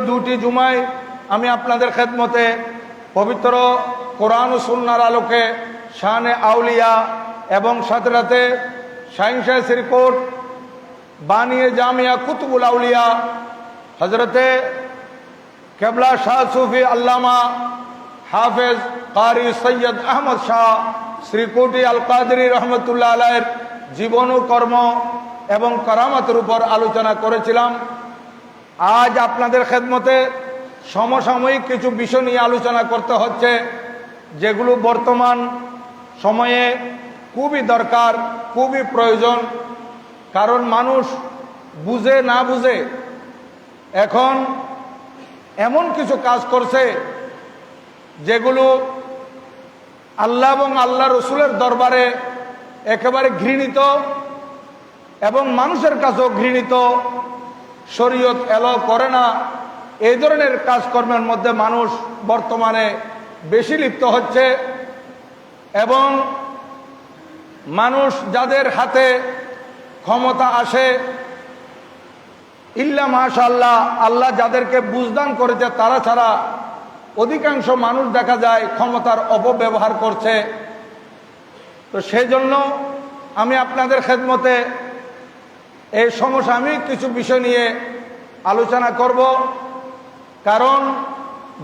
দুটি জুমায় আমি আপনাদের খেদমতে পবিত্র কোরআন ও সুন্নাহর আলোকে শানে আউলিয়া এবং সাথে সাথে শাহিনশাহ শ্রীকোট বানিয়ে জামিয়া কুতুবুল আউলিয়া হজরতে কেবলা শাহ সুফি আল্লামা হাফেজ কারি সৈয়দ আহমদ শাহ শ্রীকোটি আল কাদরি রহমতুল্লাহ আলাইহির জীবন ও কর্ম এবং কারামাতের উপর আলোচনা করেছিলাম। আজ আপনাদের খেদমতে সমসাময়িক কিছু বিষয় নিয়ে আলোচনা করতে হচ্ছে, যেগুলো বর্তমান সময়ে খুবই দরকার, খুবই প্রয়োজন। কারণ মানুষ বুঝে না বুঝে এখন এমন কিছু কাজ করছে যেগুলো আল্লাহ এবং আল্লাহ রসুলের দরবারে একেবারে ঘৃণিত এবং মানুষের কাছেও ঘৃণিত। শরীয়ত এলাও করে না, এই ধরনের কাজকর্মের মধ্যে মানুষ বর্তমানে বেশি লিপ্ত হচ্ছে। এবং মানুষ যাদের হাতে ক্ষমতা আসে, ইল্লা মাশাআল্লাহ, আল্লাহ যাদেরকে বুঝদান করেছে তারা ছাড়া অধিকাংশ মানুষ দেখা যায় ক্ষমতার অপব্যবহার করছে। তো সেই জন্য আমি আপনাদের খেদমতে এই সমসাময়িক কিছু বিষয় নিয়ে আলোচনা করব। কারণ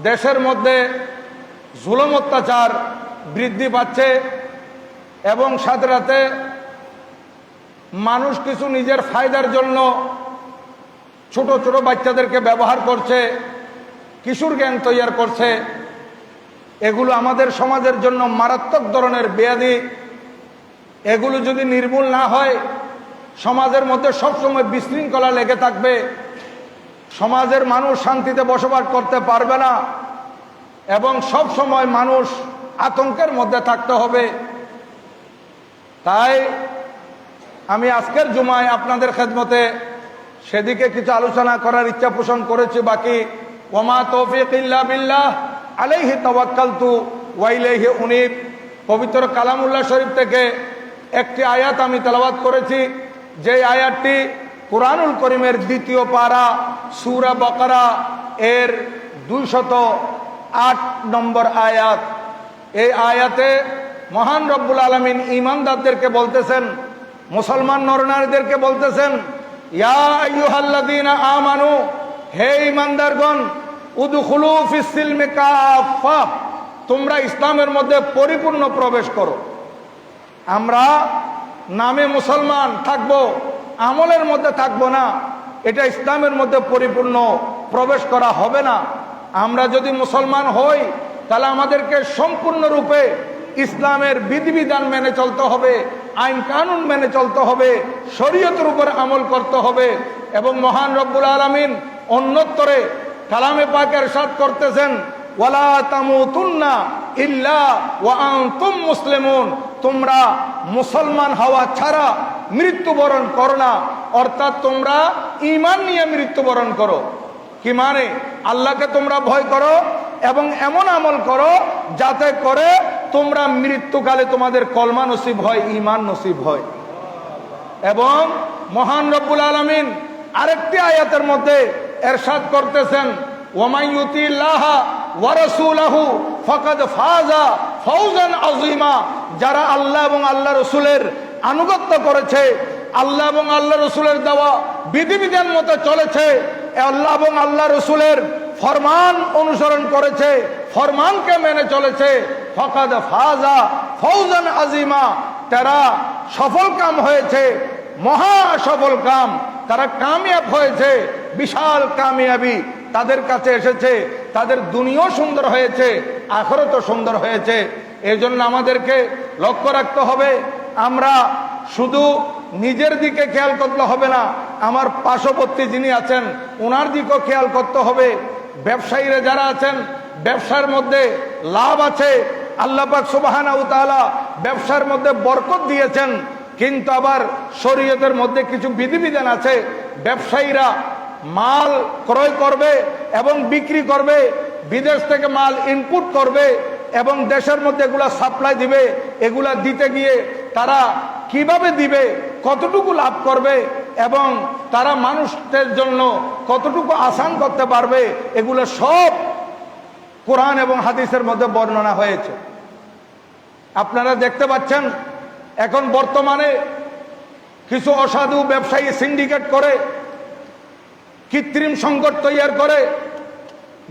দেশের মধ্যে জুলুম অত্যাচার বৃদ্ধি পাচ্ছে এবং সাথে সাথে মানুষ কিছু নিজের ফায়দার জন্য ছোট ছোট বাচ্চাদেরকে ব্যবহার করছে, কিশোর গ্যাং তৈরি করছে। এগুলো আমাদের সমাজের জন্য মারাত্মক ধরনের বেয়াদি। এগুলো যদি নির্মূল না হয় সমাজের মধ্যে সবসময় বিশৃঙ্খলা লেগে থাকবে, সমাজের মানুষ শান্তিতে বসবাস করতে পারবে না এবং সব সময় মানুষ আতঙ্কের মধ্যে থাকতে হবে। তাই আমি আজকের জুমায় আপনাদের খেদমতে সেদিকে কিছু আলোচনা করার ইচ্ছা পোষণ করেছি। বাকি ওয়ামা তৌফিক ইল্লা বিল্লাহ আলাইহি তাওয়াক্কালতু ওয়া ইলাইহি উনীব পবিত্র কালামুল্লাহ শরীফ থেকে একটি আয়াত আমি তেলাওয়াত করেছি, যে আয়াতটি কুরআনুল করিমের দ্বিতীয় পারা সূরা বাকারা এর 208 নম্বর আয়াত। এই আয়াতে মহান রব্বুল আলামিন ঈমানদারদেরকে বলতেছেন, মুসলমান নরনারীদেরকে বলতেছেন, ইয়া আইয়ুহাল্লাযীনা আমানু, হে ঈমানদারগণ, উদখুলু ফিস সিলমি কাফা, তোমরা ইসলামের মধ্যে পরিপূর্ণ প্রবেশ করো। আমরা নামে মুসলমান থাকবো, আমলের মধ্যে থাকবো না, এটা ইসলামের মধ্যে পরিপূর্ণ প্রবেশ করা হবে না। আমরা যদি মুসলমান হই তাহলে আমাদেরকে সম্পূর্ণরূপে ইসলামের বিধিবিধান মেনে চলতে হবে, আইন কানুন মেনে চলতে হবে, শরীয়তের উপর আমল করতে হবে। এবং মহান রব্বুল আলামিন অন্যত্তরে কালামে পাকে ইরশাদ করতেছেন, ওয়ালা তামুতুন্না ইল্লা ওয়া আনতুম মুসলিমুন, তোমরা মুসলমান হওয়া ছাড়া মৃত্যুবরণ করো না। অর্থাৎ তোমরা ঈমান নিয়ে মৃত্যুবরণ করো। কি মানে? আল্লাহকে তোমরা ভয় করো এবং এমন আমল করো যাতে করে তোমরা মৃত্যুকালে তোমাদের কলমা নসিব হয়, ঈমান নসিব হয়। এবং মহান রব্বুল আলামিন আরেকটি আয়াতের মধ্যে ইরশাদ করতেছেন, ওয়ামান ইউতিল্লাহ ওয়া রাসূলাহু ফাকাদ ফাজা ফাওজান আযীমা, যারা আল্লাহ এবং আল্লাহ রসুলের আনুগত্য করেছে, আল্লাহ এবং আল্লাহ রসুলের দেওয়া বিধিবিধান মতো চলেছে, আল্লাহ এবং আল্লাহ রসুলের ফরমান অনুসরণ করেছে, ফরমানকে মেনে চলেছে, ফাকাদ ফাজা ফাওজান আযীমা, তারা সফল কাম হয়েছে, মহা সফল কাম, তারা কামিয়াব হয়েছে, বিশাল কামিয়াবি তাদের কাছে এসেছে, তাদের দুনিয়াও সুন্দর হয়েছে, আখিরাতও সুন্দর হয়েছে। এই জন্য আমাদেরকে লক্ষ্য রাখতে হবে, আমরা শুধু নিজের দিকে খেয়াল করলে হবে না, আমার পার্শ্ববর্তী যিনি আছেন ওনার দিকেও খেয়াল করতে হবে। ব্যবসায়ীরা যারা আছেন, ব্যবসার মধ্যে লাভ আছে, আল্লাহ পাক সুবহানাহু ওয়া তাআলা ব্যবসার মধ্যে বরকত দিয়েছেন, কিন্তু আবার শরীয়তের মধ্যে কিছু বিধিবিধান আছে। ব্যবসায়ীরা মাল ক্রয় করবে এবং বিক্রি করবে, বিদেশ থেকে মাল ইনপুট করবে এবং দেশের মধ্যে এগুলা সাপ্লাই দিবে। এগুলা দিতে গিয়ে তারা কিভাবে দিবে, কতটুকু লাভ করবে এবং তারা মানুষদের জন্য কতটুকু আসান করতে পারবে, এগুলো সব কোরআন এবং হাদিসের মধ্যে বর্ণনা হয়েছে। আপনারা দেখতে পাচ্ছেন এখন বর্তমানে কিছু অসাধু ব্যবসায়ী সিন্ডিকেট করে কৃত্রিম সংকট তৈরি করে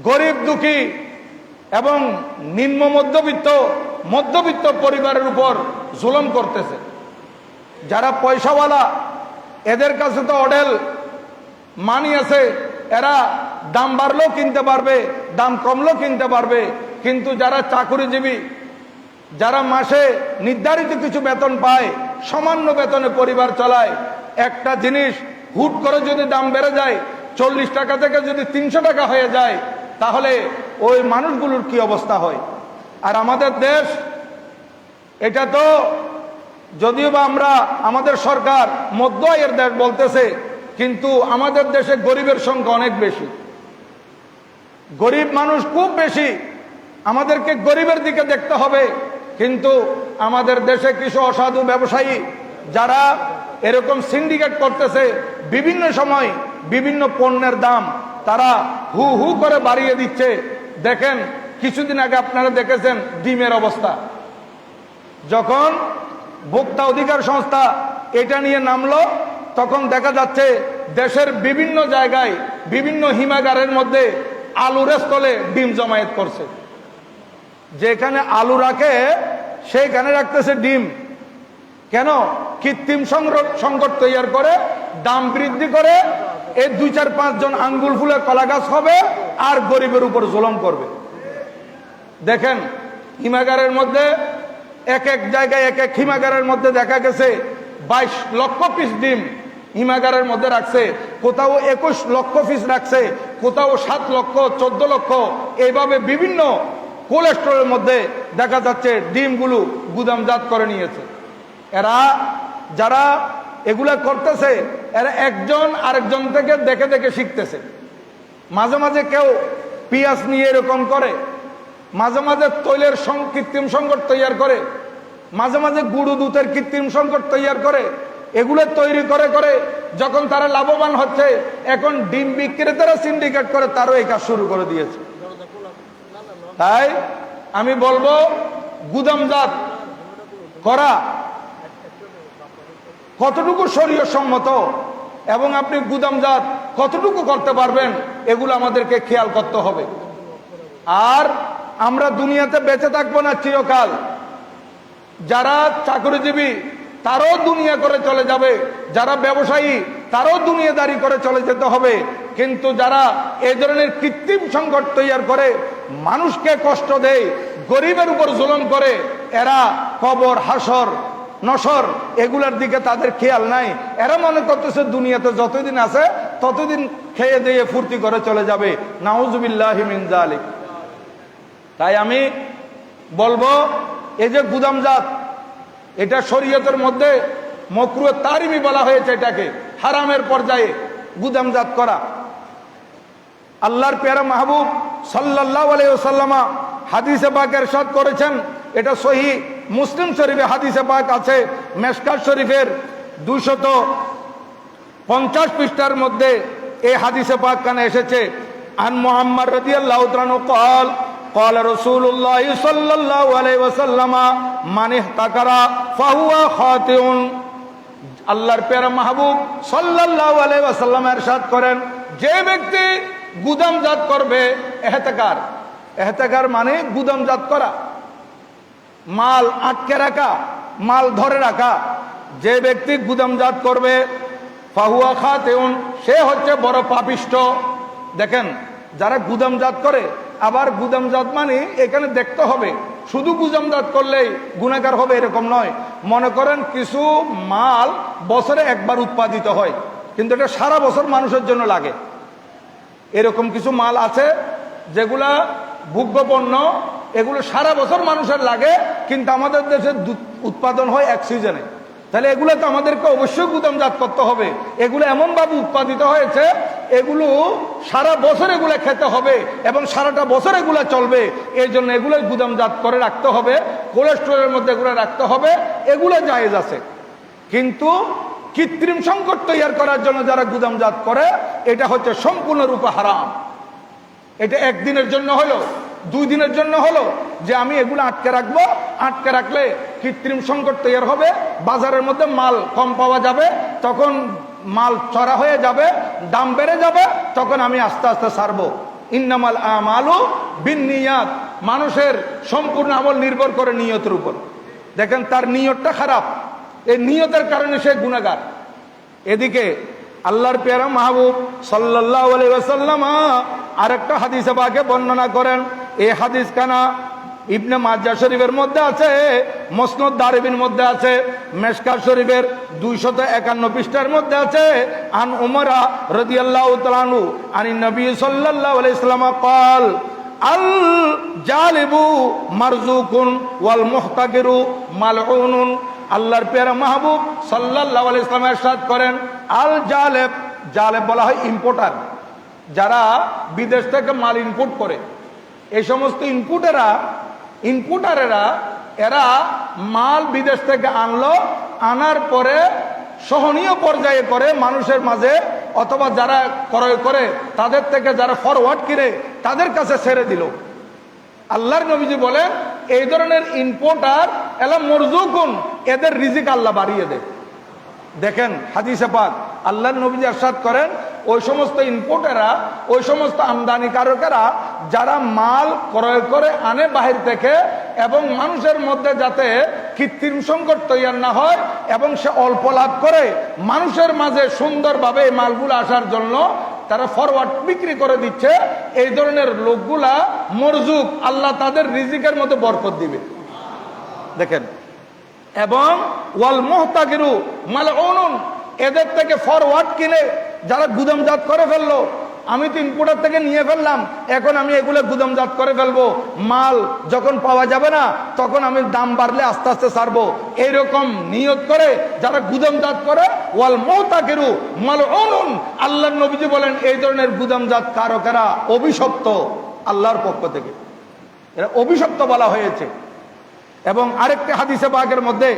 গরিব দুঃখী এবং নিম্ন মধ্যবিত্ত পরিবারের উপর জুলুম করতেছে। যারা পয়সাওয়ালা এদের কাছে তো অডেল মানি আছে, এরা দাম বাড়লেও কিনতে পারবে, দাম কমলেও কিনতে পারবে। কিন্তু যারা চাকুরিজীবী, যারা মাসে নির্ধারিত কিছু বেতন পায়, সামান্য বেতনে পরিবার চালায়, একটা জিনিস হুট করে যদি দাম বেড়ে যায় 40 টাকা থেকে যদি 300 টাকা হয়ে যায়, তাহলে ওই মানুষগুলোর কি অবস্থা হয়। আর আমাদের দেশ, এটা তো যদিও বা আমাদের সরকার মধ্য আয়ের দেশ বলতেছে, কিন্তু আমাদের দেশে গরিবের সংখ্যা অনেক বেশি, গরিব মানুষ খুব বেশি। আমাদেরকে গরিবের দিকে দেখতে হবে। কিন্তু আমাদের দেশে কিছু অসাধু ব্যবসায়ী যারা এরকম সিন্ডিকেট করতেছে, বিভিন্ন সময় বিভিন্ন পণ্যের দাম তারা হু হু করে বাড়িয়ে দিচ্ছে। দেখেন কিছুদিন আগে আপনারা দেখেছেন ডিমের অবস্থা, যখন ভোক্তা অধিকার সংস্থা এটা নিয়ে নামলো, তখন দেখা যাচ্ছে দেশের বিভিন্ন জায়গায় বিভিন্ন হিমাগারের মধ্যে আলুর স্থলে ডিম জমায়েত করছে। যেখানে আলু রাখে সেইখানে রাখতেছে ডিম। কেন? কৃত্রিম সংকট তৈরি করে দাম বৃদ্ধি করে এই 2-4-5 জন আঙ্গুল ফুলে কলা গাছ হবে আর গরিবের উপর জুলুম করবে। দেখেন হিমাগারের মধ্যে এক জায়গায় এক হিমাগারের মধ্যে দেখা গেছে 22 লক্ষ পিস ডিম হিমাগারের মধ্যে রাখছে, কোথাও 21 লক্ষ পিস রাখছে, কোথাও 7 লক্ষ 14 লক্ষ, এইভাবে বিভিন্ন কোল্ড স্টোরের মধ্যে দেখা যাচ্ছে ডিমগুলো গুদামজাত করে নিয়েছে। এরা যারা এগুলা করতেছে, এরা একজন আরেকজন থেকে দেখে দেখে শিখতেছে। মাঝে মাঝে কেউ পেঁয়াজ নিয়ে এরকম করে, মাঝে মাঝে তৈলের কৃত্রিম সংকট তৈরি করে, মাঝে মাঝে গুঁড়ো দুধের কৃত্রিম সংকট তৈরি করে। এগুলো তৈরি করে করে যখন তারা লাভবান হচ্ছে, এখন ডিম বিক্রেতারা সিন্ডিকেট করে তারও এই কাজ শুরু করে দিয়েছে। তাই আমি বলবো গুদামজাত করা কতটুকু শরীয়ত সম্মত এবং আপনি গুদামজাত কতটুকু করতে পারবেন, এগুলো আমাদেরকে খেয়াল করতে হবে। আর আমরা দুনিয়াতে বেঁচে থাকবো না চিরকাল। যারা চাকরিজীবী তারও দুনিয়া করে চলে যাবে, যারা ব্যবসায়ী তারও দুনিয়াদারি করে চলে যেতে হবে। কিন্তু যারা এই ধরনের কৃত্রিম সংকট তৈরি করে মানুষকে কষ্ট দেয়, গরিবের উপর জুলুম করে, এরা কবর হাসর নসর এগুলার দিকে তাদের খেয়াল নাই। এরা মনে করতেছে দুনিয়াতে যতদিন আছে ততদিন খেয়ে দিয়ে ফুর্তি করে চলে যাবে। নাউজুবিল্লাহি মিন যালিক। তাই আমি বলবো এই যে গুদামজাত, এটা শরীয়তের মধ্যে মাকরুহ তাহরিমি বলা হয়েছে, এটাকে হারামের পর্যায়ে গুদামজাত করা। আল্লাহর প্যারা মাহবুব সাল্লাল্লাহু আলাইহি ওয়াসাল্লাম হাদিসে পাক ইরশাদ করেছেন, এটা সহিহ মুসলিম শরীফে হাদিসে পাক আছে, মেশকাত শরীফের 250 পৃষ্ঠার মধ্যে এই হাদিসে পাক কানে এসেছে। আন মুহাম্মদ রাদিয়াল্লাহু তাআলা قال قال رسول الله صلى الله عليه وسلم من احتكر فهو خاطئ। আল্লাহর প্যারা মাহবুব সাল্লাল্লাহু আলাইহি ওয়াসাল্লাম ইরশাদ করেন, যে ব্যক্তি গুদামজাত করবে, এহতেকার মানে গুদামজাত করা, মাল আটকে রাখা, মাল ধরে রাখা, যে ব্যক্তি গুদামজাত করবে ফাহুয়া খাতিউন, সে হচ্ছে বড় পাপিষ্ঠ। দেখেন যারা গুদামজাত করে, আবার গুদামজাত মানে এখানে দেখতে হবে শুধু গুদামজাত করলেই গুনাহগার হবে এরকম নয়। মনে করেন কিছু মাল বছরে একবার উৎপাদিত হয়, কিন্তু এটা সারা বছর মানুষের জন্য লাগে। এরকম কিছু মাল আছে যেগুলা ভোগ্যপণ্য, এগুলো সারা বছর মানুষের লাগে, কিন্তু আমাদের দেশে উৎপাদন হয় এক সিজনে। তাহলে এগুলো তো আমাদেরকে অবশ্যই গুদামজাত করতে হবে। এগুলো এমনভাবে উৎপাদিত হয়েছে, এগুলো সারা বছর এগুলো খেতে হবে এবং সারাটা বছর এগুলো চলবে। এই জন্য এগুলো গুদামজাত করে রাখতে হবে, কোল্ড স্টোরের মধ্যে এগুলো রাখতে হবে, এগুলো জায়েজ আছে। কিন্তু কৃত্রিম সংকট তৈরি করার জন্য যারা গুদামজাত করে, এটা হচ্ছে সম্পূর্ণরূপে হারাম। এটা একদিনের জন্য হলো, 2 দিনের জন্য হলো যে আমি এগুলো আটকে রাখবো, আটকে রাখলে কৃত্রিম সংকট তৈরি হবে, বাজারের মধ্যে মাল কম পাওয়া যাবে, তখন মাল চড়া হয়ে যাবে, দাম বেড়ে যাবে, তখন আমি আস্তে আস্তে ছাড়বো। ইন্নামাল আমালু বিন্নিয়াত, মানুষের সম্পূর্ণ আমল নির্ভর করে নিয়তের উপর। দেখেন তার নিয়তটা খারাপ, এই নিয়তের কারণে সে গুনাহগার। এদিকে আল্লাহর পেয়ারা মাহবুব সাল্লাল্লাহু আলাইহি ওয়াসাল্লাম আরেকটা হাদিসে পাকে বর্ণনা করেন। এই হাদিস কানা ইবনে মাজাহ শরীফের মধ্যে আছে, মুসনাদ দারিমির মধ্যে আছে, মিশকাত শরীফের 251 পৃষ্ঠার মধ্যে আছে। আন উমর রাদিয়াল্লাহু তাআলা আনহু আনিন নবী সাল্লাল্লাহু আলাইহি ওয়াসাল্লাম قال আল জালিবু মারজুকুন ওয়াল মুহতাকিরু মালউনুন। আল্লাহর পেয়ারা মাহবুব সাল্লাল্লাহু আলাইহি ওয়াসাল্লাম ইরশাদ করেন, আল জালেব, জালেব বলা হয় ইম্পোর্টার, যারা বিদেশ থেকে মাল ইনপুট করে। এই সমস্ত ইনপুটারেরা এরা মাল বিদেশ থেকে আনলো, আনার পরে সহনীয় পর্যায়ে করে মানুষের মাঝে, অথবা যারা ক্রয় করে তাদের থেকে যারা ফরওয়ার্ড কিনে তাদের কাছে ছেড়ে দিল। আল্লাহর নবীজি বলেন এই ধরনের ইম্পোর্টার এলা মরজুকুন, এদের রিজিক আল্লাহ বাড়িয়ে দেয়। দেখেন হাদিসে পাক আল্লাহর নবীজি ইরশাদ করেন, ওই সমস্ত ইম্পোর্টাররা, ওই সমস্ত আমদানিকারকেরা যারা মাল ক্রয় করে আনে বাহির থেকে, এবং মানুষের মধ্যে যাতে কৃত্রিম সংকট তৈরি না হয় এবং সে অল্প লাভ করে, মানুষের মাঝে সুন্দরভাবে এই মালগুলো আসার জন্য তারা ফরওয়ার্ড বিক্রি করে দিচ্ছে, এই ধরনের লোকগুলা মরজুক, আল্লাহ তাদের রিজিকের মধ্যে বরকত দিবে। দেখেন, এবং ওয়াল মুহতাকিরু মালউনুন, এদের থেকে ফরওয়ার্ড কিনে যারা গুদামজাত করে ফেললো, আমি তো ইম্পোর্টার থেকে নিয়ে ফেললাম, এখন আমি এগুলো গুদামজাত করে ফেলবো, মাল যখন পাওয়া যাবে না তখন আমি দাম বাড়লে আস্তে আস্তে ছাড়বো, এইরকম নিয়ত করে যারা গুদামজাত করে, ওয়াল মুহতাকিরু মালউনুন, আল্লাহর নবীজি বলেন এই ধরনের গুদামজাত কারকেরা অভিশপ্ত আল্লাহর পক্ষ থেকে, এরা অভিশপ্ত বলা হয়েছে। এবং আরেকটা হাদিসে পাকের মধ্যে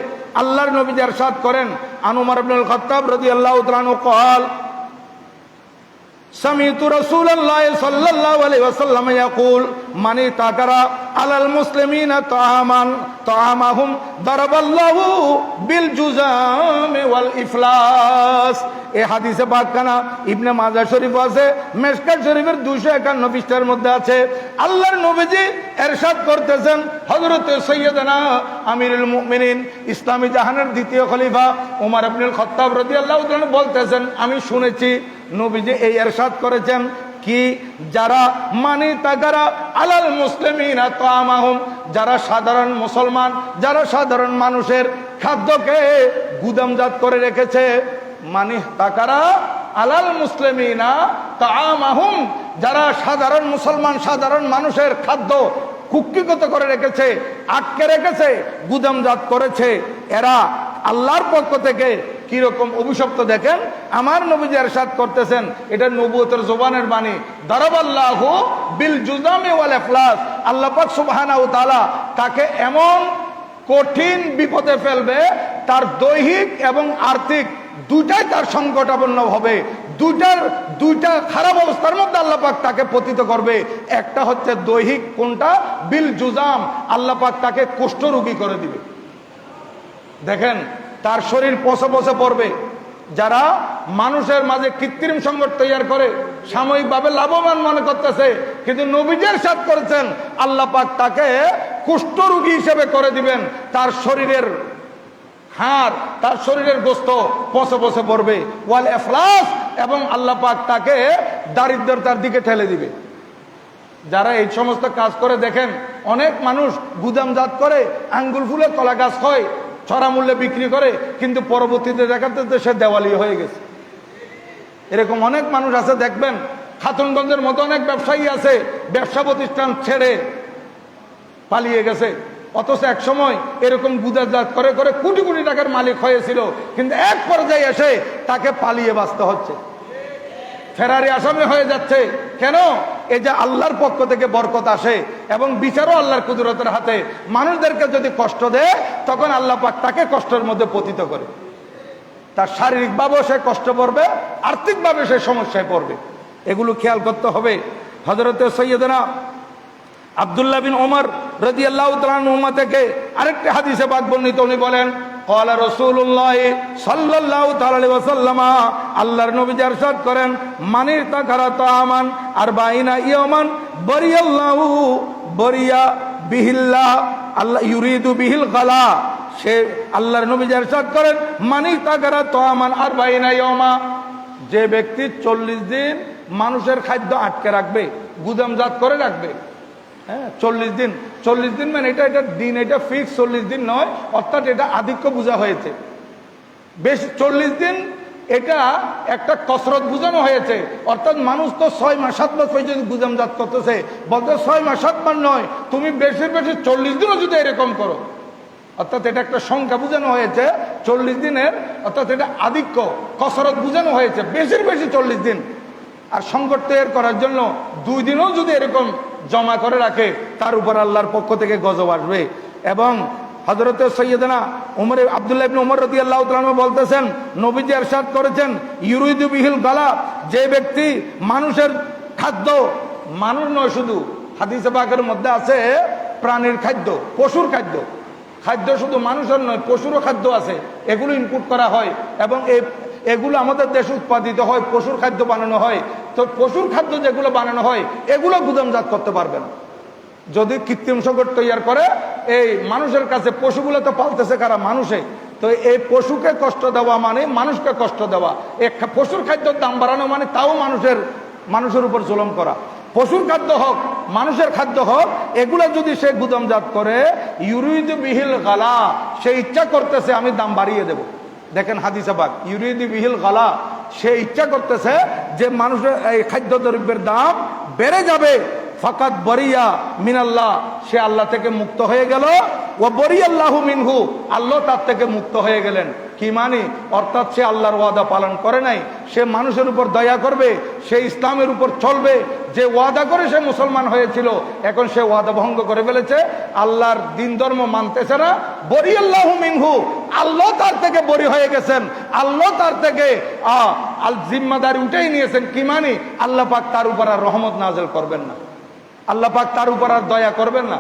আল্লাহর নবী ইরশাদ করেন, আন উমর ইবনুল খাত্তাব রাদিয়াল্লাহু তাআলা আনহু قال سمعت رسول الله صلى الله عليه وسلم يقول من اعتكر على المسلمين طعامهم ضرب الله بالجزام والافلاس। এই হাদিসে পাক কানা ইবনে মাজাহ শরীফ আছে, মিশকাত শরীফের 251 পৃষ্ঠার মধ্যে আছে। আল্লাহর নবীজি ইরশাদ করতেছেন, হযরত সাইয়্যিদানা আমিরুল মুমিনিন ইসলামী জাহানের দ্বিতীয় খলিফা ওমর ইবনুল খাত্তাব রাদিয়াল্লাহু তাআলা বলতেছেন, আমি শুনেছি নবীজি এই ইরশাদ করেছেন কি, যারা মানি তাগারা আলাল মুসলিমিনা তাআমাহুম, যারা সাধারণ মুসলমান, যারা সাধারণ মানুষের খাদ্যকে গুদামজাত করে রেখেছে, মানি তাগারা আলাল মুসলিমিনা তাআমাহুম, যারা সাধারণ মুসলমান, সাধারণ মানুষের খাদ্য কুক্ষিগত করে রেখেছে, আটকে রেখেছে, গুদামজাত করেছে, এরা আল্লাহর পক্ষ থেকে কিরকম অভিশপ্ত। দেখেন আমার নবীজি ইরশাদ করতেছেন, এটা নবুয়তের জবানের বাণী, দারাবাল্লাহু বিল জুজামি ওয়াল ইফলাস, আল্লাহ পাক সুবহানাহু ওয়া তাআলা তাকে এমন কঠিন বিপদে ফেলবে, তার দৈহিক এবং আর্থিক দুইটাই তার সংকটাপন্ন হবে, দুইটা খারাপ অবস্থার মধ্যে আল্লাহ পাক তাকে পতিত করবে। একটা হচ্ছে দৈহিক, কোনটা? বিল জুজাম, আল্লাহ পাক তাকে কুষ্ঠরোগী করে দিবে। দেখেন তার শরীর পচে পচে পড়বে। যারা মানুষের মাঝে কৃত্রিম সংকট তৈরি করে সাময়িকভাবে লাভবান মনে করতেছে, কিন্তু নবীজি ইরশাদ করেছেন আল্লাহ পাক তাকে কুষ্ঠরোগী হিসেবে করে দিবেন, তার শরীরের হাড়, তার শরীরের গোস্ত পচে পচে পড়বে, ওয়াল ইফলাস, এবং আল্লাহ পাক তাকে দারিদ্রতার দিকে ঠেলে দিবে। যারা এই সমস্ত কাজ করে, দেখেন অনেক মানুষ গুদামজাত করে, আঙ্গুল ফুলে কলা গাছ হয়, চড়া মূল্যে বিক্রি করে, কিন্তু পরবর্তীতে দেখাতে সে দেওয়ালি হয়ে গেছে। এরকম অনেক মানুষ আছে, দেখবেন খাতুনগঞ্জের মতো অনেক ব্যবসায়ী আছে, ব্যবসা প্রতিষ্ঠান ছেড়ে পালিয়ে গেছে, অথচ এক সময় এরকম গুদামজাত করে করে কোটি কোটি টাকার মালিক হয়েছিল, কিন্তু এক পর্যায়ে এসে তাকে পালিয়ে বাঁচতে হচ্ছে, ফেরারি আসামি হয়ে যাচ্ছে। কেন? এই যে আল্লাহর পক্ষ থেকে বরকত আসে এবং বিচারও আল্লাহর কুদরতের হাতে। মানুষদেরকে যদি কষ্ট দেয় তখন আল্লাহ পাক তাকে কষ্টের মধ্যে পতিত করে। তার শারীরিকভাবেও সে কষ্ট পড়বে, আর্থিকভাবে সে সমস্যায় পড়বে। এগুলো খেয়াল করতে হবে। হযরতে সৈয়দনা আব্দুল্লাহ বিন ওমর রাদিয়াল্লাহু তাআলা আনহু থেকে আরেকটি হাদিসে পাক বর্ণিত, উনি বলেন ক্বালা রাসূলুল্লাহ সাল্লাল্লাহু তাআলা আলাইহি ওয়াসাল্লাম, আল্লাহর নবী ইরশাদ করেন, মানির তাকারা তাআমান আরবাইনা ইয়ামান বারিয়াল্লাহু বারিয়া বিহিল্লাহ আল্লাহ ইউরিদু বিহিল গালা। সে আল্লাহর নবী ইরশাদ করেন, মানির তাকারা তাআমান আরবাইনা ইয়ামা, যে ব্যক্তি 40 দিন মানুষের খাদ্য আটকে রাখবে, গুদামজাত করে রাখবে। হ্যাঁ, 40 দিন মানে এটা দিন, এটা ফিক্স 40 দিন নয়, অর্থাৎ এটা আধিক্য বোঝা হয়েছে। বেশ 40 দিন এটা একটা কসরত বোঝানো হয়েছে, অর্থাৎ মানুষ তো 6 মাস 7 মাস পর্যন্ত গুদামজাত করতেছে, বলতে 6 মাস 7 মাস নয়, তুমি বেশি 40 দিনও যদি এরকম করো, অর্থাৎ এটা একটা সংখ্যা বোঝানো হয়েছে 40 দিনের, অর্থাৎ এটা আধিক্য কসরত বোঝানো হয়েছে, বেশি 40 দিন। আর সংকট তৈরি করার জন্য 2 দিনও যদি এরকম জমা করে রাখে, তার উপর আল্লাহর পক্ষ থেকে গজব আসবে। এবং হযরতে সৈয়দনা ওমর আব্দুল্লাহ ইবনে ওমর রাদিয়াল্লাহু তাআলা আনহু বলতেছেন, নবীজি ইরশাদ করেছেন, ইউরিদু বিহিল গালা, যে ব্যক্তি মানুষের খাদ্য, মানুষ নয় শুধু, হাদিসে পাকের মধ্যে আছে প্রাণীর খাদ্য, পশুর খাদ্য, খাদ্য শুধু মানুষের নয়, পশুরও খাদ্য আছে, এগুলো ইনপুট করা হয় এবং এগুলো আমাদের দেশে উৎপাদিত হয়, পশুর খাদ্য বানানো হয়। তো পশুর খাদ্য যেগুলো বানানো হয় এগুলো গুদামজাত করতে পারবে না। যদি কৃত্রিম সংকট তৈরি করে, এই মানুষের কাছে, পশুগুলো তো পালতেছে কারা? মানুষে। তো এই পশুকে কষ্ট দেওয়া মানে মানুষকে কষ্ট দেওয়া, পশুর খাদ্যের দাম বাড়ানো মানে তাও মানুষের উপর জুলুম করা। পশুর খাদ্য হোক, মানুষের খাদ্য হোক, এগুলো যদি সে গুদামজাত করে, ইউরিদু বিহিল গালা, সে ইচ্ছা করতেছে আমি দাম বাড়িয়ে দেব। দেখেন হাদিসে পাক, ইউরিদু বিহিল গালা, সে ইচ্ছা করতেছে যে মানুষের এই খাদ্য দ্রব্যের দাম বেড়ে যাবে। ফাকাত বরিয়া মিনাল্লাহ, সে আল্লাহ থেকে মুক্ত হয়ে গেল। ও বরিয়াল্লাহু মিনহু, আল্লাহ তার থেকে মুক্ত হয়ে গেলেন। কি মানে? অর্থাৎ সে আল্লাহর ওয়াদা পালন করে নাই, সে মানুষের উপর দয়া করবে, সে ইসলামের উপর চলবে। যে ওয়াদা করে সে মুসলমান হয়েছিল, এখন সে ওয়াদা ভঙ্গ করে ফেলেছে, আল্লাহর দিন ধর্ম মানতেছে না। বরিয়াল্লাহু মিনহু, আল্লাহ তার থেকে বরি হয়ে গেছেন, আল্লাহ তার থেকে জিম্মাদারি উঠেই নিয়েছেন। কি মানে? আল্লাহ পাক তার উপর আর রহমত নাযিল করবেন না, আল্লাহ পাক তার উপর আর দয়া করবেন না,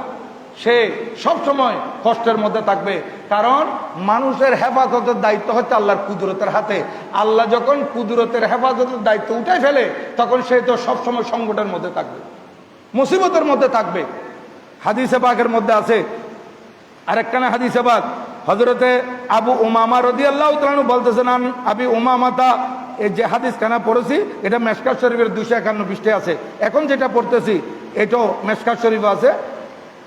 সে সব সময় কষ্টের মধ্যে থাকবে। কারণ মানুষের হেফাজতের দায়িত্ব হচ্ছে আল্লাহর কুদরতের হাতে। আল্লাহ যখন কুদরতের হেফাজতের দায়িত্ব উঠে ফেলে, তখন সে তো সবসময় সংকটের মধ্যে থাকবে, মুসিবতের মধ্যে থাকবে। হাদিসে পাকের মধ্যে আছে আরেকখানা হাদিসে পাক, হযরতে আবু উমামা রাদিয়াল্লাহু তাআলা আনহু বলতেছেন, আবি উমামাতা, এই যে হাদিস খানা পড়েছি এটা মেশকাত শরীফের 251 পৃষ্ঠায় আছে। এখন যেটা পড়তেছি এটাও মেশকাত শরীফে আছে।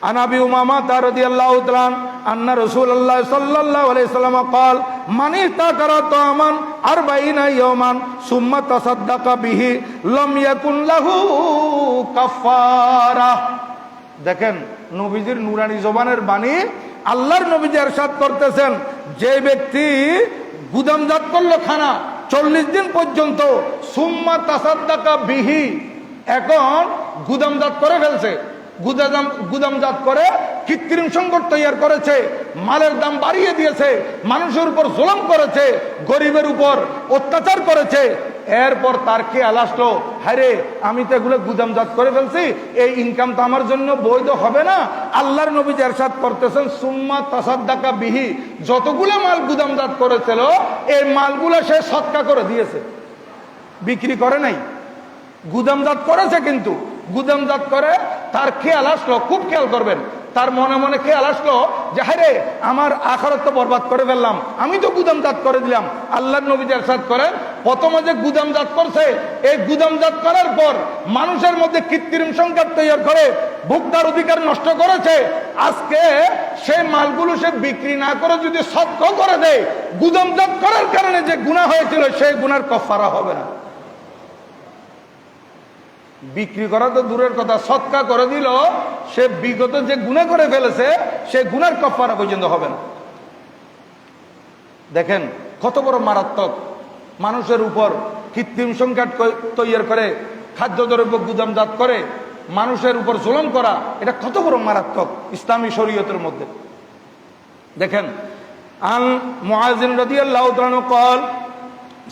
আন আবি উমামা রাদিয়াল্লাহু তাআলা আন্না রাসূলুল্লাহ সাল্লাল্লাহু আলাইহি ওয়াসাল্লাম قال মান ইতাকারা তামান 40 ইয়াওমান সুম্মা তাসাদদাকা বিহি লাম ইয়াকুন লাহু কাফারা। দেখেন নবীজির নুরানি জবানের বাণী, আল্লাহর নবী ইরশাদ করতেছেন, যে ব্যক্তি গুদামজাত করলো খানা 40 দিন পর্যন্ত, সুম্মা তাসাদদাকা বিহি, এখন গুদামজাত করে ফেলছে, গুদামজাত করে কৃত্রিম সংকট তৈরি করেছে, মালের দাম বাড়িয়ে দিয়েছে, মানুষের উপর জুলুম করেছে, গরিবের উপর অত্যাচার করেছে, এরপর তার খেয়াল আসলো, হায়রে আমি তো এগুলো গুদামজাত করে ফেলছি, এই ইনকাম তো আমার জন্য বৈধ হবে না। আল্লাহর নবী ইরশাদ করতেছেন, সুম্মা তাসাদদাকা বিহি, যতগুলো মাল গুদামজাত করেছিল এই মালগুলো সে সদকা করে দিয়েছে, বিক্রি করে নাই, গুদামজাত করেছে। কিন্তু গুদামজাত করে তার খেয়াল আসলো, খুব খেয়াল করবেন, তার মনে মনে খেয়াল আসলো যে হায়রে আমার আখিরাত তো বরবাদ করে ফেললাম, আমি তো গুদামজাত করে দিলাম। আল্লাহর নবী ইরশাদ করেন, প্রথমে যে গুদামজাত করছে, এই গুদামজাত করার পর মানুষের মধ্যে কৃত্রিম সংকট তৈরি করে ভোক্তার অধিকার নষ্ট করেছে, আজকে সেই মালগুলো সে বিক্রি না করে যদি সদকা করে দেয়, গুদামজাত করার কারণে যে গুনাহ হয়েছিল সেই গুনার কাফারা হবে না। বিক্রি করা তো দূরের কথা, সদকা করে দিল, সে বিগত যে গুনাহ করে ফেলেছে সে গুনার কাফারা পর্যন্ত হবে না। দেখেন কত বড় মারাত্মক, মানুষের উপর কৃত্রিম সংকট তৈরি করে খাদ্যদ্রব্য গুদামজাত করে মানুষের উপর জুলুম করা, এটা কত বড় মারাত্মক ইসলামী শরীয়তের মধ্যে। দেখেন আন মুআযিন রাদিয়াল্লাহু তাআলা قال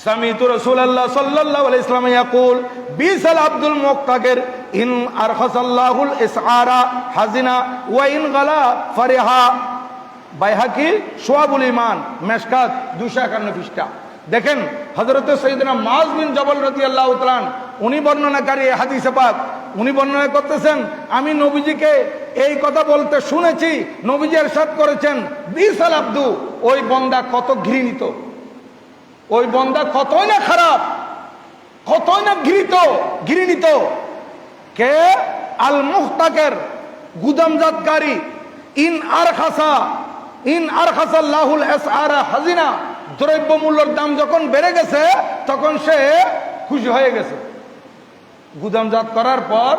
সামিতু রাসূলুল্লাহ সাল্লাল্লাহু আলাইহি ওয়াসাল্লাম ইয়াকুল বিসাল আব্দুল মুক্তাকির ইন আরখাসাল্লাহুল ইসআরা হাজিনা ওয়া ইন গালা ফারিহা। বাইহাকি শুআবুল ঈমান মেশকাত 251 পৃষ্ঠা। দেখেন হযরত সাইয়েদনা মুআয বিন জবল রাদিয়াল্লাহু তাআলা উনি বর্ণনাকারী হাদিসে পাক উনি বর্ণনা করতেছেন, আমি নবীজিকে এই কথা বলতে শুনেছি। নবীজি ইরশাদ করেছেন, বিসাল আব্দু, ওই বান্দা কত ঘৃণিত, ওই বান্দা কতই না খারাপ, কতই না ঘৃণিত। কে? আল মুহতাকির, গুদামজাতকারী। ইন আরখাসাল্লাহুল ইসআরা হাজিনা, দ্রব্য মূল্যের দাম যখন বেড়ে গেছে তখন সে খুশি হয়ে গেছে। গুদামজাত করার পর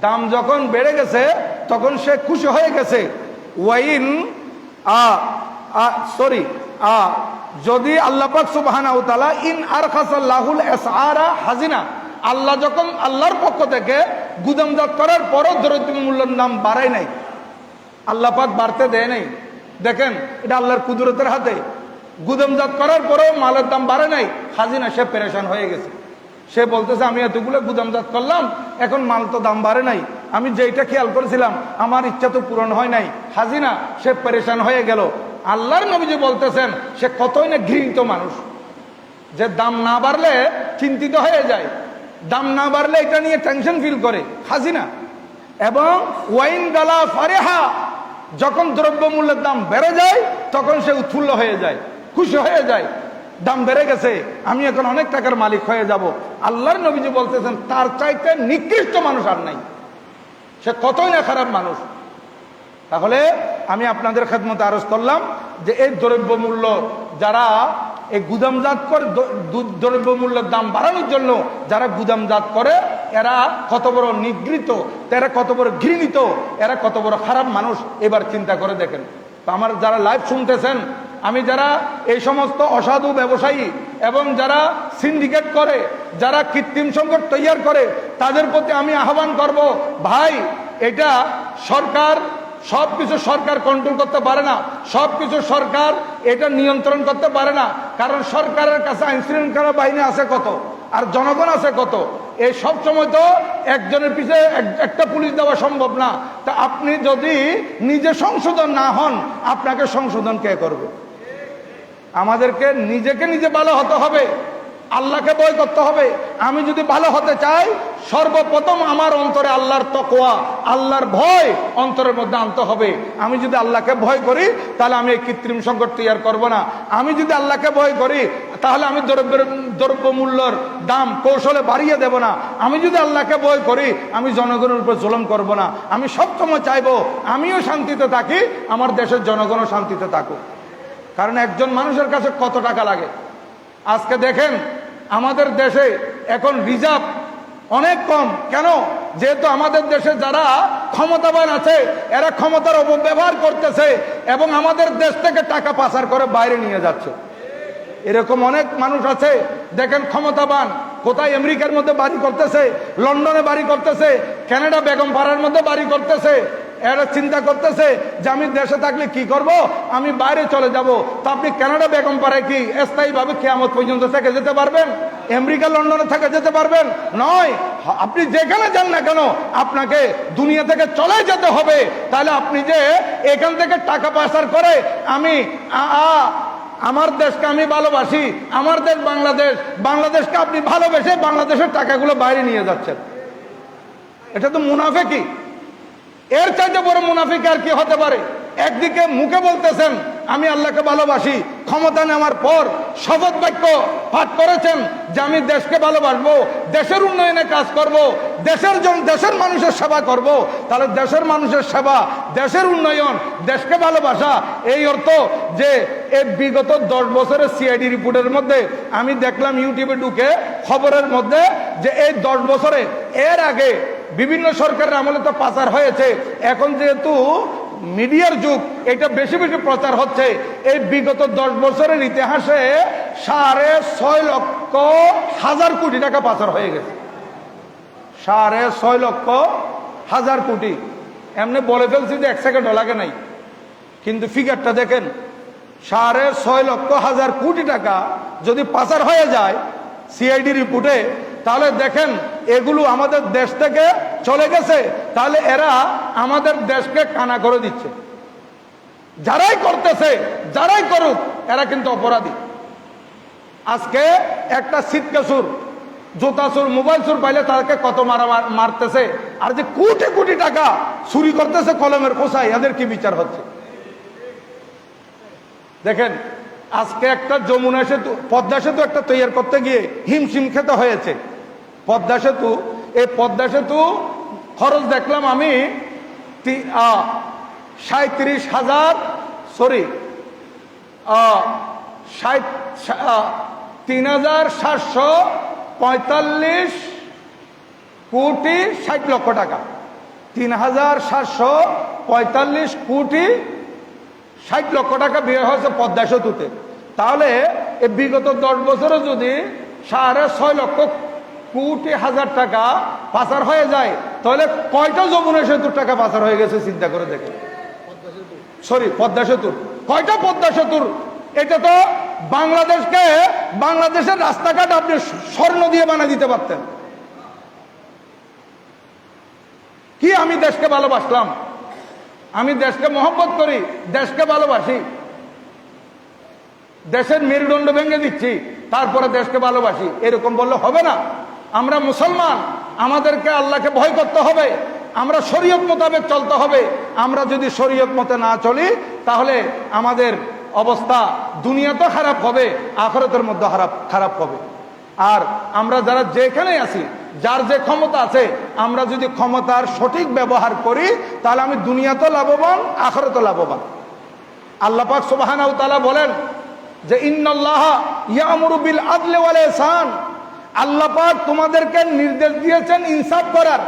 দাম যখন বেড়ে গেছে তখন সে খুশি হয়ে গেছে। ওয়াইন যদি আল্লাহ পাক সুবহানাহু ওয়া তাআলা ইন আরখাসাল্লাহুল ইসআরা হাজিনা, আল্লাহ যখন আল্লাহর পক্ষ থেকে গুদামজাত করার পরও দ্রব্য মূল্যের দাম বাড়ায় নাই, আল্লাহ পাক বাড়তে দেয় নাই। দেখেন এটা আল্লাহর কুদরতের হাতে। গুদামজাত করার পরেও মালের দাম বাড়ে নাই, হাজিনা সে পেরেশান হয়ে গেছে। সে বলতেছে, আমি এতগুলো গুদামজাত করলাম, এখন মাল তো দাম বাড়ে নাই, আমি যেইটা খেয়াল করেছিলাম আমার ইচ্ছা তো পূরণ হয় নাই। হাজিনা সে পেরেশান হয়ে গেল। আল্লাহর নবীজি বলতেছেন, সে কতই না ঘৃণিত মানুষ, যে দাম না বাড়লে চিন্তিত হয়ে যায়, দাম না বাড়লে এটা নিয়ে টেনশন ফিল করে। হাজিনা এবং ওয়াইন গালা ফারিহা, যখন দ্রব্য মূল্যের দাম বেড়ে যায় তখন সে উৎফুল্ল হয়ে যায়, খুশি হয়ে যায়। দাম বেড়ে গেছে, আমি এখন অনেক টাকার মালিক হয়ে যাব। আল্লাহর নবীজি বলতেছেন, তার চাইতে নিকৃষ্ট মানুষ আর নাই, সে কতই না খারাপ মানুষ। তাহলে আমি আপনাদের খেদমতে আরজ করলাম যে এই দ্রব্য মূল্য যারা এই গুদামজাত করে, দ্রব্য মূল্যের দাম বাড়ানোর জন্য যারা গুদামজাত করে, এরা কত বড় নিগৃহীত, এরা কত বড় ঘৃণিত, এরা কত বড় খারাপ মানুষ। এবার চিন্তা করে দেখেন। তো আমার যারা লাইভ শুনতেছেন, আমি যারা এই সমস্ত অসাধু ব্যবসায়ী এবং যারা সিন্ডিকেট করে, যারা কৃত্রিম সংকট তৈরি করে, তাদের প্রতি আমি আহ্বান করব, ভাই এটা সরকার, সবকিছু সরকার কন্ট্রোল করতে পারে না, সবকিছু সরকার এটা নিয়ন্ত্রণ করতে পারে না। কারণ সরকারের কাছে আইন শৃঙ্খলা বাহিনী আছে কত, আর জনগণ আছে কত। এই সব সময় তো একজনের পিছে একটা পুলিশ দেওয়া সম্ভব না। তা আপনি যদি নিজে সংশোধন না হন, আপনাকে সংশোধন কে করবে? আমাদেরকে নিজেকে নিজে ভালো হতে হবে, আল্লাহকে ভয় করতে হবে। আমি যদি ভালো হতে চাই, সর্বপ্রথম আমার অন্তরে আল্লাহর তাকওয়া, আল্লাহর ভয় অন্তরের মধ্যে আনতে হবে। আমি যদি আল্লাহকে ভয় করি, তাহলে আমি এই কৃত্রিম সংকট তৈরি করব না। আমি যদি আল্লাহকে ভয় করি, তাহলে আমি দ্রব্য মূল্যের দাম কৌশলে বাড়িয়ে দেব না। আমি যদি আল্লাহকে ভয় করি, আমি জনগণের উপর জুলুম করব না। আমি সবসময় চাইবো আমিও শান্তিতে থাকি, আমার দেশের জনগণও শান্তিতে থাকুক। কারণ একজন মানুষের কাছে কত টাকা লাগে। আজকে দেখেন আমাদের দেশে এখন রিজার্ভ অনেক কম। কেন? যেহেতু আমাদের দেশে যারা ক্ষমতাবান আছে, এরা ক্ষমতার অপব্যবহার করতেছে এবং আমাদের দেশ থেকে টাকা পাচার করে বাইরে নিয়ে যাচ্ছে। এরকম অনেক মানুষ আছে, দেখেন ক্ষমতাবান, কোথায় আমেরিকার মধ্যে বাড়ি করতেছে, লন্ডনে বাড়ি করতেছে, কানাডা বেগম পাড়ার মধ্যে বাড়ি করতেছে। এরা চিন্তা করতেছে যে আমি দেশে থাকলে কি করব, আমি বাইরে চলে যাব। তো আপনি কানাডা বেগম পাড়ায় কি স্থায়ীভাবে কিয়ামত পর্যন্ত থেকে যেতে পারবেন? আমেরিকা লন্ডনে থেকে যেতে পারবেন? নয়। আপনি যেখানে যান না কেন, আপনাকে দুনিয়া থেকে চলে যেতে হবে। তাহলে আপনি যে এখান থেকে টাকা পাচার করে আমি আমার দেশকে আমি ভালোবাসি, আমার দেশ বাংলাদেশ, বাংলাদেশকে আপনি ভালোবেসে বাংলাদেশের টাকাগুলো বাইরে নিয়ে যাচ্ছেন, এটা তো মুনাফিকি। এর চাইতে বড় মুনাফিক আর কি হতে পারে? একদিকে মুখে বলতেছেন আমি আল্লাহকে ভালোবাসি, ক্ষমতা নেওয়ার পর শপথ বাক্য পাঠ করেছেন যে আমি দেশকে ভালোবাসবো, দেশের উন্নয়নে কাজ করব, দেশের মানুষের সেবা করব। তাহলে দেশের মানুষের সেবা, দেশের উন্নয়ন, দেশকে ভালোবাসা, এই অর্থ যে এই বিগত 10 বছরের সিআইডি রিপোর্টের মধ্যে আমি দেখলাম ইউটিউবে ঢুকে খবরের মধ্যে যে এই 10 বছরে, এর আগে বিভিন্ন সরকারের আমলে তো পাচার হয়েছে, এখন যেহেতু মিডিয়ার যুগ, এটা বেশি বেশি প্রচার হচ্ছে। এই বিগত 10 বছরের ইতিহাসে 6.5 কোটি টাকা পাচার হয়ে গেছে। 6.5 কোটি। এমনি বলে ফেলছি যে 1 সেকেন্ডও লাগে নাই, কিন্তু ফিগারটা দেখেন, 6.5 কোটি টাকা যদি পাচার হয়ে যায় সিআইডি রিপোর্টে, তাহলে দেখেন এগুলো আমাদের দেশ থেকে চলে গেছে, তাহলে এরা আমাদের দেশকে কানা করে দিচ্ছে। যারাই করতেছে, যারাই করুক, এরা কিন্তু অপরাধী। আজকে একটা সিটকে সুর, জুতা চোর, মোবাইল চোর পাইলে তাদেরকে কত মারতেছে, আর যে কোটি কোটি টাকা চুরি করতেছে কলমের খোসায়, এদের কি বিচার হচ্ছে? দেখেন আজকে একটা যমুনা সেতু, পদ্মা সেতু একটা তৈরি করতে গিয়ে হিমশিম খেতে হয়েছে। পদ্মা সেতু, এই পদ্মা সেতু খরচ দেখলাম আমি 3,745 কোটি 60 লক্ষ টাকা। 3,745 কোটি 60 লক্ষ টাকা ব্যয় হয়েছে পদ্মা সেতুতে। তাহলে এই বিগত 10 বছরে যদি 6.5 লক্ষ কোটি হাজার টাকা পাচার হয়ে যায়, তাহলে কয়টা যমুনা সেতুর টাকা পাচার হয়ে গেছে চিন্তা করে দেখেন। পদ্মা সেতুর কয়টা পদ্মা সেতুর? এটা তো বাংলাদেশকে, বাংলাদেশের রাস্তাঘাট আপনি স্বর্ণ দিয়ে বানিয়ে দিতে পারতেন। কি আমি দেশকে ভালোবাসলাম, আমি দেশকে মহব্বত করি, দেশকে ভালোবাসি, দেশের মেরুদণ্ড ভেঙে দিচ্ছি, তারপরে দেশকে ভালোবাসি, এরকম বললে হবে না। আমরা মুসলমান, আমাদেরকে আল্লাহকে ভয় করতে হবে, আমরা শরীয়ত মোতাবেক চলতে হবে। আমরা যদি শরীয়ত মতে না চলি, তাহলে আমাদের অবস্থা দুনিয়া তো খারাপ হবে, আখিরাতের মধ্যে খারাপ হবে। আর আমরা যারা যেখানে আছি, যার যে ক্ষমতা আছে, আমরা যদি ক্ষমতার সঠিক ব্যবহার করি, তাহলে আমি দুনিয়াতে লাভবান, আখিরাতে লাভবান। আল্লাহ পাক সুবহানাহু ওয়া তাআলা বলেন যে ইন্নাল্লাহা ইয়ামুরু বিল আদলি ওয়াল ইহসান, আল্লাহ পাক তোমাদেরকে নির্দেশ দিয়েছেন ইনসাফ করার,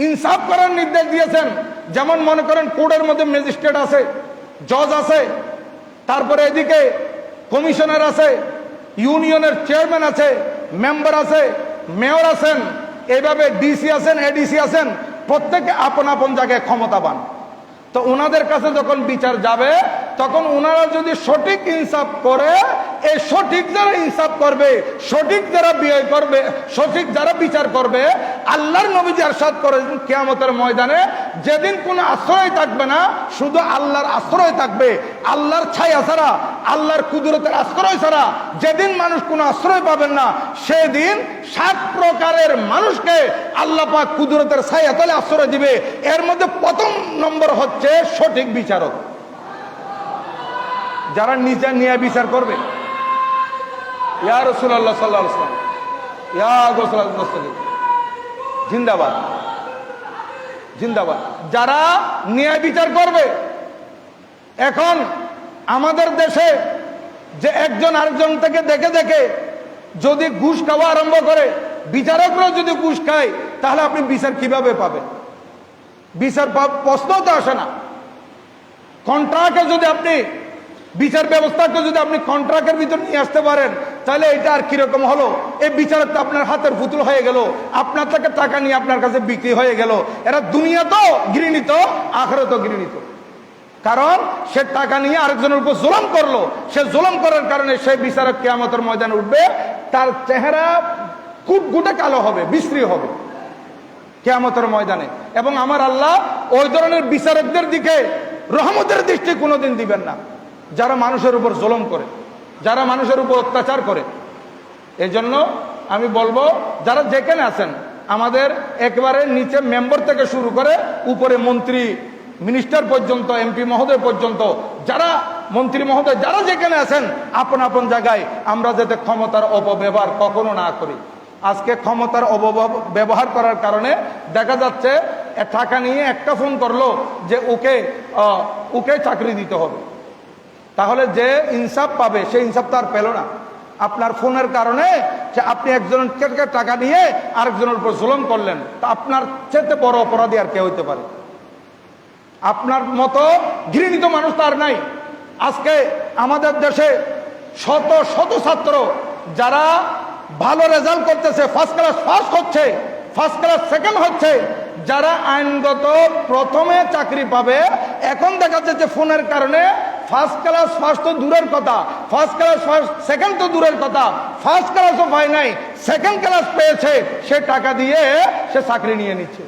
ইনসাফ করার নির্দেশ দিয়েছেন। যেমন মনে করেন কোর্টের মধ্যে ম্যাজিস্ট্রেট আছে, জজ আছে, তারপরে এদিকে কমিশনার আছে, ইউনিয়নের চেয়ারম্যান আছে, মেম্বার আছে, মেয়র আছেন, এইভাবে ডিসি আছেন, এডিসি আছেন, প্রত্যেকে আপন আপন জায়গায় ক্ষমতাবান। তো ওনাদের কাছে যখন বিচার যাবে, তখন ওনারা যদি সঠিক ইনসাফ করে, এই সঠিক যারা ইনসাফ করবে, সঠিক যারা ব্যয় করবে, সঠিক যারা বিচার করবে, আল্লাহর নবী ইরশাদ করেন কিয়ামতের ময়দানে যেদিন কোনো আশ্রয় থাকবে না, শুধু আল্লাহর আশ্রয় থাকবে, আল্লাহর ছায়া ছাড়া, আল্লাহর কুদরতের আশ্রয় ছাড়া যেদিন মানুষ কোনো আশ্রয় পাবেন না, সেদিন 7 প্রকারের মানুষকে আল্লাহ পাক কুদরতের ছায়া তলে আশ্রয় দিবে। এর মধ্যে প্রথম নম্বর হচ্ছে সঠিক বিচারক, যারা নিজে নিয়ে বিচার করবে। ইয়া রাসূলুল্লাহ সাল্লাল্লাহু আলাইহি ওয়াসাল্লাম, ইয়া গোসল মুস্তাকিম, জিন্দাবাদ জিন্দাবাদ, যারা ন্যায় বিচার করবে। এখন আমাদের দেশে যে একজন আরেকজন থেকে দেখে দেখে যদি ঘুষ খাওয়া আরম্ভ করে, বিচারকরা যদি ঘুষ খায়, তাহলে আপনি বিচার কিভাবে পাবেন? বিচার প্রশ্ন তো আসে না। কন্ট্রাক্টে যদি আপনি বিচার ব্যবস্থাকে যদি আপনি কন্ট্রাক্টের ভিতর নিয়ে আসতে পারেন, তাহলে এটা আর কিরকম হলো? এই বিচারক তো আপনার হাতের পুতুল হয়ে গেল, আপনার থেকে টাকা নিয়ে আপনার কাছে বিক্রি হয়ে গেল। এরা দুনিয়া তো ঘৃণিত, আখিরাতেও ঘৃণিত, কারণ সে টাকা নিয়ে আরেকজনের উপর জুলুম করলো। সে জুলুম করার কারণে সেই বিচারক কিয়ামতের ময়দানে উঠবে, তার চেহারা কুটকুটে কালো হবে, বিশ্রী হবে কিয়ামতের ময়দানে। এবং আমার আল্লাহ ওই ধরনের বিচারকদের দিকে রহমতের দৃষ্টি কোনোদিন দিবেন না, যারা মানুষের উপর জুলুম করে, যারা মানুষের উপর অত্যাচার করে। এই জন্য আমি বলবো, যারা যেখানে আছেন, আমাদের একেবারে নিচে মেম্বার থেকে শুরু করে উপরে মন্ত্রী, মিনিস্টার পর্যন্ত, এমপি মহোদয় পর্যন্ত, যারা মন্ত্রী মহোদয়, যারা যেখানে আছেন, আপন আপন জায়গায় আমরা যাতে ক্ষমতার অপব্যবহার কখনো না করি। আজকে ক্ষমতার অপব্যবহার করার কারণে দেখা যাচ্ছে টাকা নিয়ে একটা ফোন করলো যে ওকে চাকরি দিতে হবে, তাহলে যে ইনসাফ পাবে সে ইনসাফ তো আর পেল না। আপনার ফোনের কারণে যে আপনি একজনের টাকা নিয়ে আরেকজনের উপর জুলুম করলেন, তা আপনার চেয়ে বড় অপরাধী আর কে হইতে পারে? আপনার মতো ঘৃণিত মানুষ তার নাই। আজকে আমাদের দেশে শত শত ছাত্র যারা ভালো রেজাল্ট করতেছে, ফার্স্ট ক্লাস ফার্স্ট হচ্ছে, ফার্স্ট ক্লাস সেকেন্ড হচ্ছে, যারা আইনগত প্রথমে চাকরি পাবে, এখন দেখা যাচ্ছে ফোনের কারণে ফার্স্ট ক্লাস ফার্স্ট তো দূরের কথা, ফার্স্ট ক্লাস ফার্স্ট সেকেন্ড তো দূরের কথা, ফার্স্ট ক্লাসও পায় নাই, সেকেন্ড ক্লাস পেয়েছে, সে টাকা দিয়ে সে চাকরি নিয়ে নিচ্ছে।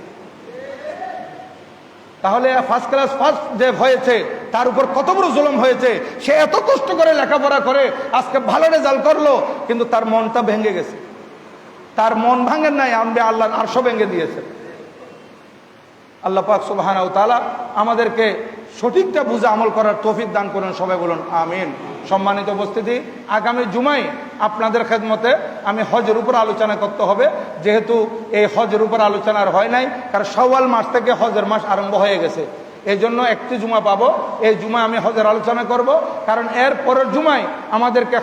তাহলে ফার্স্ট ক্লাস ফার্স্ট যে হয়েছে তার উপর কত বড় জুলুম হয়েছে। সে এত কষ্ট করে লেখাপড়া করে আজকে ভালো রেজাল্ট করলো, কিন্তু তার মনটা ভেঙে গেছে। তার মন ভাঙেন নাই, আমি আল্লাহর আরশও ভেঙে দিয়েছে। আল্লাহ পাক সুবহানাহু ওয়া তাআলা আমাদেরকে সঠিকটা বুঝে আমল করার তৌফিক দান করুন, সবাই বলুন আমিন। সম্মানিত উপস্থিতি, আগামী জুমায় আপনাদের খেদমতে আমি হজের উপর আলোচনা করতে হবে, যেহেতু এই হজের উপর আলোচনা আর হয় নাই, কারণ শাওয়াল মাস থেকে হজের মাস আরম্ভ হয়ে গেছে। এই জন্য একটি জুমা পাবো, এই জুমায় আমি হজের আলোচনা করব, কারণ এর পরের জুমায় আমাদেরকে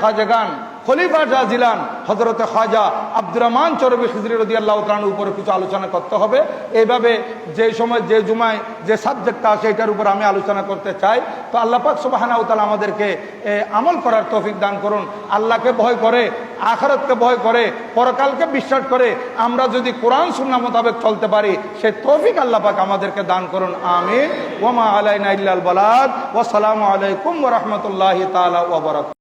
খাজেগান খলিফা জাজিলান হযরতে খাজা আব্দুর রহমান চরবি খিজরি রাদিয়াল্লাহু তাআলার উপরে কিছু আলোচনা করতে হবে। এইভাবে যে সময় যে জুমায় যে সাবজেক্টটা আছে এটার উপর আমি আলোচনা করতে চাই। তো আল্লাহ পাক সুবহানাহু ওয়া তাআলা আমাদেরকে আমল করার তৌফিক দান করুন। আল্লাহকে ভয় করে, আখিরাতকে ভয় করে, পরকালকে বিশ্বাস করে আমরা যদি কোরআন সুন্নাহ মোতাবেক চলতে পারি, সেই তৌফিক আল্লাহ পাক আমাদেরকে দান করুন আমিন। ওয়া মা আলাইনা ইল্লাল বালাগ। ওয়া আসসালামু আলাইকুম ওয়া রাহমাতুল্লাহি তাআলা ওয়া বারাকাতুহু।